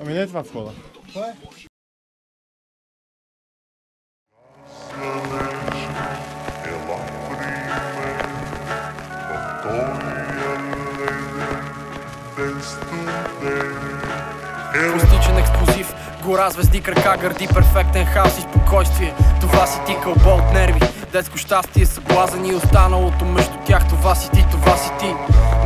Ами не е това входа. Това е? Пластичен експлозив, гора, звезди, крака, гърди, перфектен хаос и спокойствие. Това си ти, кълбо от нерви, детско щастие, съблазън и останалото между тях. Това си ти, това си ти.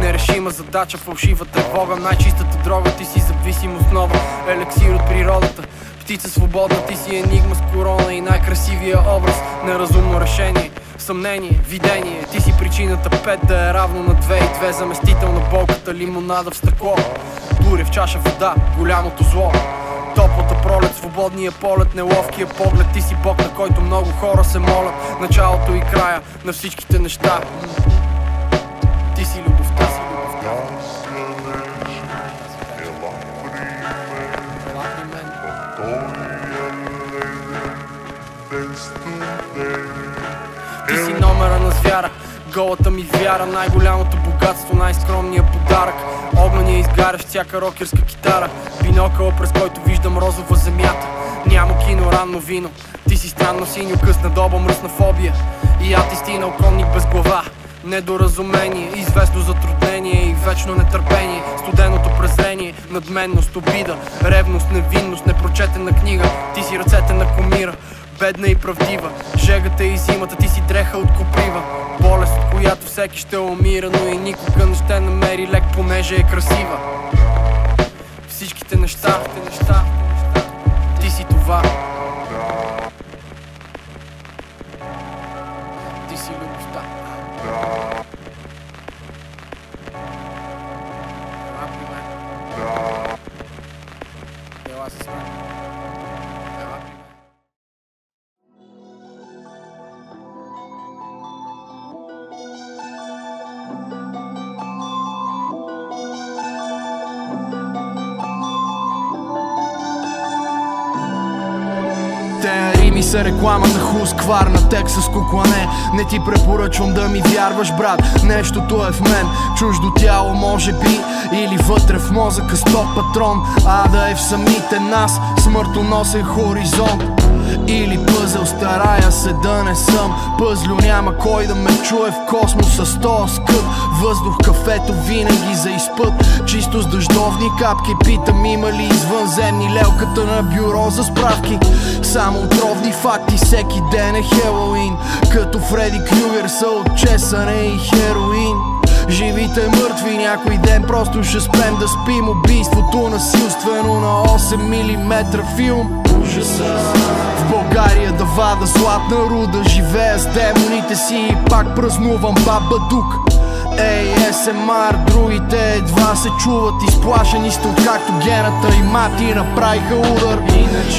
Нерешима задача, фалшива тревога, най-чистата дрога, ти си зависимост нова, елексир от природата. Птица свободна, ти си енигма с корона и най-красивия образ. Неразумно решение, съмнение, видение. Ти си причината 5 да е равно на 2 и 2. Заместител на болката, лимонада в стъкло. Буря в чаша вода, голямото зло. Топлата пролет, свободния полет, неловкия поглед. Ти си Бог, на който много хора се молят. Началото и края на всичките неща. Ти си любовта, си любовта. Ти си номера на звяра, голата ми вяра, най-голямото богатство, най-скромния подарък. Огъня изгарящ всяка рокерска китара, бинокъла, през който виждам розова земята. Няма кино, ранно вино, ти си странно синьо, късна доба, мръсна фобия. И я ти стина околник без глава, недоразумение, известно затруднение и вечно нетърпение. Студеното презрение, надменност, обида, ревност, невинност, непрочетена книга. Ти си ръцете на кумира, бедна и правдива, жегата и зимата, ти си дреха от коприва. Болест, от която всеки ще умира, но и никога не ще намери лек, понеже е красива. Всичките неща, ти си това. Ти си любовта. Ела при мен. Ела с мен. Ела при мен. Те рими са реклама на Хускварна, тексаско клане. Не ти препоръчвам да ми вярваш, брат, нещото е в мен. Чуждо тяло може би, или вътре в мозъка стоп патрон. Да е в самите нас, смъртоносен хоризонт. Или пъзел, старая се да не съм пъзлю, няма кой да ме чуе в космоса с този скъп въздух, кафето винаги за изпът. Чисто с дъждовни капки, питам има ли извънземни, лелката на бюро за справки. Само отровни факти, всеки ден е Хелоуин. Като Фреди Крюгер са от чесане и хероин. Живите мъртви, някой ден просто ще спрем да спим. Убийството насилствено на 8 мм филм. Ужаса. В България да вада златна руда, живея с демоните си и пак празнувам Бабадук. ASMR, другите едва се чуват, изплашени сте откакто гената и мати направиха удар.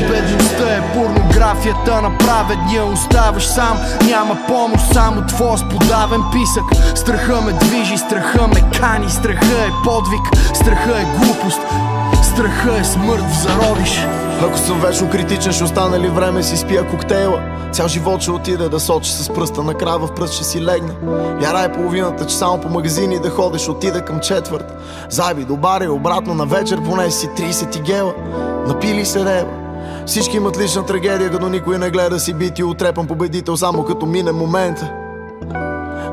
Бедността е порнографията на праведния, оставаш сам, няма помощ, само твоя сподавен писък. Страха ме движи, страха ме кани, страха е подвиг, страха е глупост, страха е смърт в зародиш. Ако съм вечно критичен, ще остане ли време си спия коктейла. Цял живот ще отида да сочи с пръста, накрая в пръст ще си легна. Вярай половината, че само по магазини да ходиш, отида към четвърт. Зайби до бара и обратно на вечер, понеси си 30 гела. Напили се рева. Всички имат лична трагедия, като никой не гледа си бити, отрепан победител само като мине момента.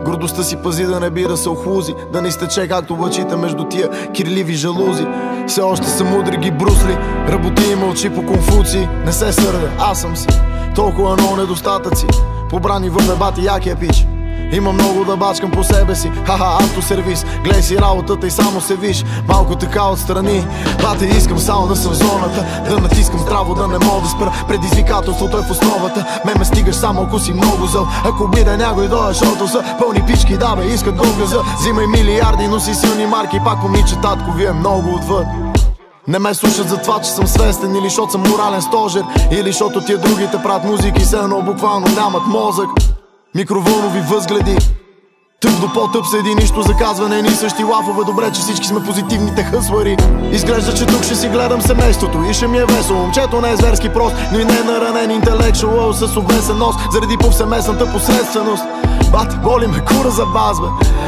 Гордостта си пази да не би да се охлузи, да не изтече както лъчите между тия кирливи жалузи. Все още са мудри ги брусли, работи и мълчи по Конфуций. Не се сърдя, аз съм си толкова много недостатъци, побрани в дебати якия пич. Има много да бачкам по себе си, автосервис. Гледай си работата и само се виж малко така отстрани. Бате, искам само да съм в зоната, да натискам здраво, да не мога да спра. Предизвикателството е в основата, ме стигаш само ако си много зъл. Ако биде някой дойде, защото са пълни пички, да бе, искат да газа. Взимай милиарди, носи силни марки, пак помни, че татко ви е много отвън. Не ме слушат за това, че съм свестен, или защото съм морален стожер, или защото тия другите правят музики, се едно буквално нямат мозък. Микровълнови възгледи, тъп до по-тъп седи, нищо за казване, ни същи лафове. Добре, че всички сме позитивните хъслари. Изглежда, че тук ще си гледам семейството и ще ми е весело. Момчето не е зверски прост, но и не е наранен интелектуал с обвесен нос, заради повсеместната посредственост. Бате, боли ме кура за баз, бе.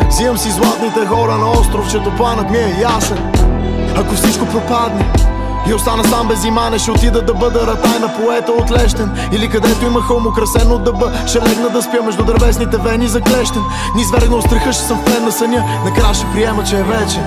Взимам си златните хора на островчето, планът ми е ясен. Ако всичко пропадне И остана сам без имане, ще отида да бъда ратай на поета от Лещен. Или където има хълм украсен от дъба, ще легна да спя между дървесните вени заклещен. Ни извергнал страха, ще съм в плен на съня, накрая ще приема, че е вече.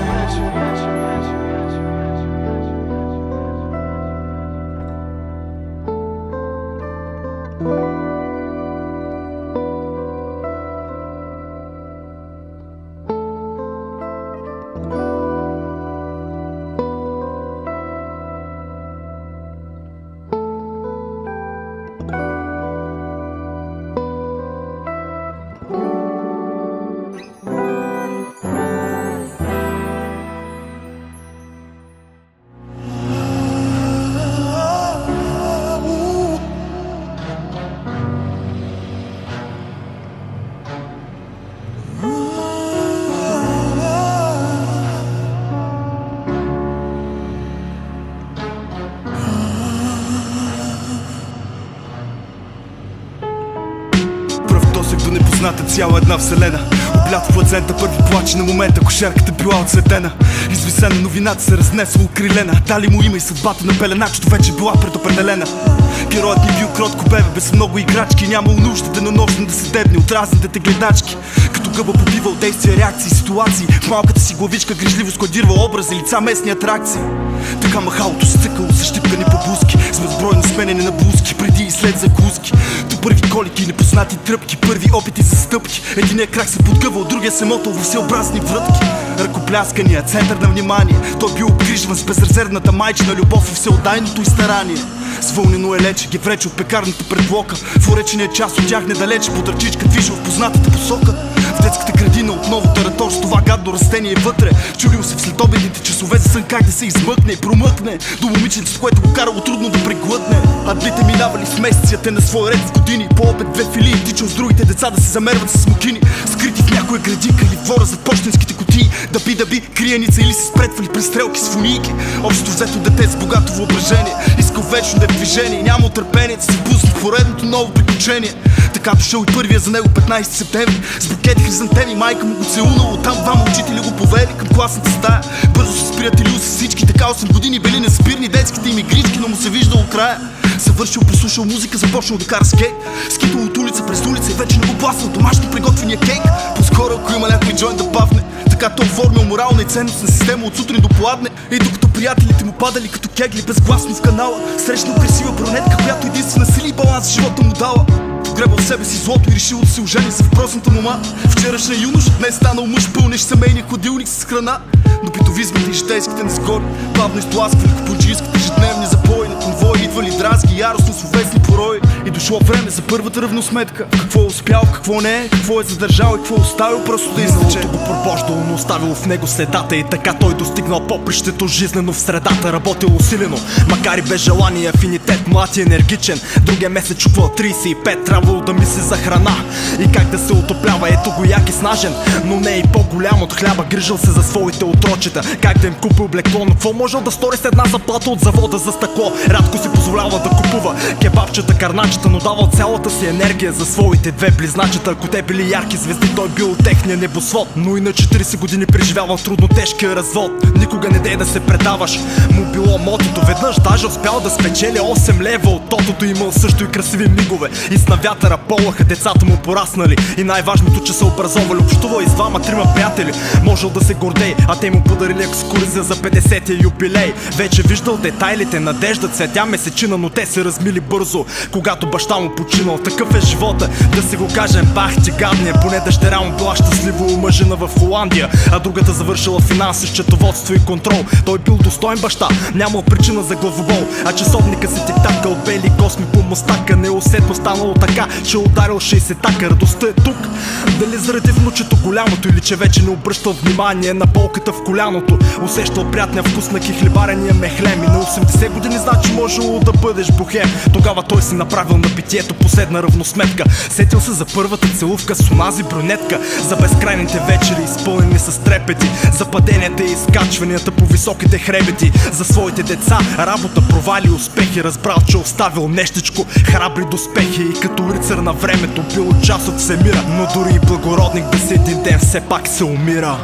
До непозната цяла една вселена. Облят в плацента, първи плач на момента. Кошерката била оцветена. Извисена новината се разнесла окрилена. Дали му има и съдбата на пеленачето вече била предопределена. Героят ни бил кротко бебе, без много играчки. Нямал нужда денонощно да се дебне от разните те гледачки. Като гъба побивал действия, реакции, ситуации. В малката си главичка грижливо складирвал образи, лица, местни атракции. Така махалото стъкало с щипкани по бузки, с безбройно сменене на блузки, преди и след закуски. До първи колики, непознати тръпки, първи опити за стъпки. Единият крак се подгъвал, другия се мотал във всеобразни врътки. Ръкопляскания, център на внимание. Той бил обгрижван с безрезервната майчина любов и всеотдайното и старание. Свълнено е лече, гевреч от пекарната предблока. В уречения част от тях недалече под ръчичка движил в познатата посока. В детската градина отново таратор с това гадно растение вътре. Чудил се в следобедните часове за сън как да се измъкне и промъкне до момиченцето, което го карало трудно да преглътне. А дните минавали с месеците на своя ред в години. По обед две филии тичал с другите деца да се замерват с смокини. Скрити в някоя градинка или двора зад почтенските кутии. Да би криеница или се спретвали престрелки с фунийки. Общо взето дете с богато въображение. Искал вечно да е в движение, няма търпение да се впусне в поредното ново приключение. Така дошъл и първия за него 15 септември. С букет хризантеми, майка му го целунала. Оттам двама учители го повели към класната стая. Бързо се сприятелил с всички, така 8 години били неспирни детските им игрички, но му се виждало края. Съвършил, прослушал музика, започнал да кара скейт. Скитал от улица през улица и вече не го пласал домашно приготвения кейк. По-скоро ако има някой джойнт да павне. Така той оформил морална и ценностна система от сутрин до поладне. И докато приятелите му падали като кегли безгласно в канала, срещнал красива бронетка, която единствена сили и баланс в живота му дала. Погребал себе си злото и решил да се ожени за въпросната мома. Вчерашна юноша, днес станал мъж, пълнещ семейния хладилник с храна. Но битовизмите и житейските несгоди плавно изтласквали капуджийските ежедневни запои. На конвои идвали дразги, яростно словесни порои. И дошло време за първата равносметка. Какво е успял, какво не е, какво е задържал и какво е оставил просто да изрече. Миналото го пробождало, но оставило в него следата. И така той достигнал попрището жизнено в средата. Работил усилено, макар и без желание, афинитет, млад и енергичен. Другия месец чупвал 35, трябвало да мисли за храна и как да се отоплява. Ето го як и снажен, но не и по-голям от хляба. Грижил се за своите отрочета, как да им купи облекло. Но какво можел да стори с една заплата от завода за стъкло? Рядко си позволява да купува кебабчета, карначета, но давал цялата си енергия за своите две близначета. Ако те били ярки звезди, той бил техния небосвод. Но и на 40 години преживявал трудно тежкия развод. Никога не дей да се предаваш, му било мотото. Веднъж даже успял да спечели 8 лева от тотото. Имал също и красиви мигове, и с на вятъра полаха, децата му пораснали. И най-важното, че са образовали, общувал и с двама-трима приятели. Можел да се гордей, а те му подарили екскурзия за 50-я юбилей. Вече виждал детайлите, надежда, цветя, месечина, но те се размили бързо, когато баща му починал. Такъв е живота, да си го кажем, бах ти гадния. Поне дъщеря му била щастливо омъжена в Холандия, а другата завършила финанси, счетоводство и контрол. Той бил достоен баща, нямал причина за главобол, а часовника си тик-такал, бели косми по мустака. Неусетно станало така, че ударил 60-така. Радостта е тук, дали заради внучето голямото, или че вече не обръщал внимание на болката в коляното. Усещал приятния вкус на кихлебарения мехлем. И на 80 години значи можело да бъдеш бухем. Тогава той си направил на питието последна равносметка. Сетил се за първата целувка с онази брюнетка, за безкрайните вечери изпълнени с трепети, за паденията и изкачванията по високите хребети, за своите деца, работа, провали, успехи. Разбрал, че оставил нещичко, храбри доспехи и като рицар на времето бил част от всемира. Но дори и благородник без един ден все пак се умира.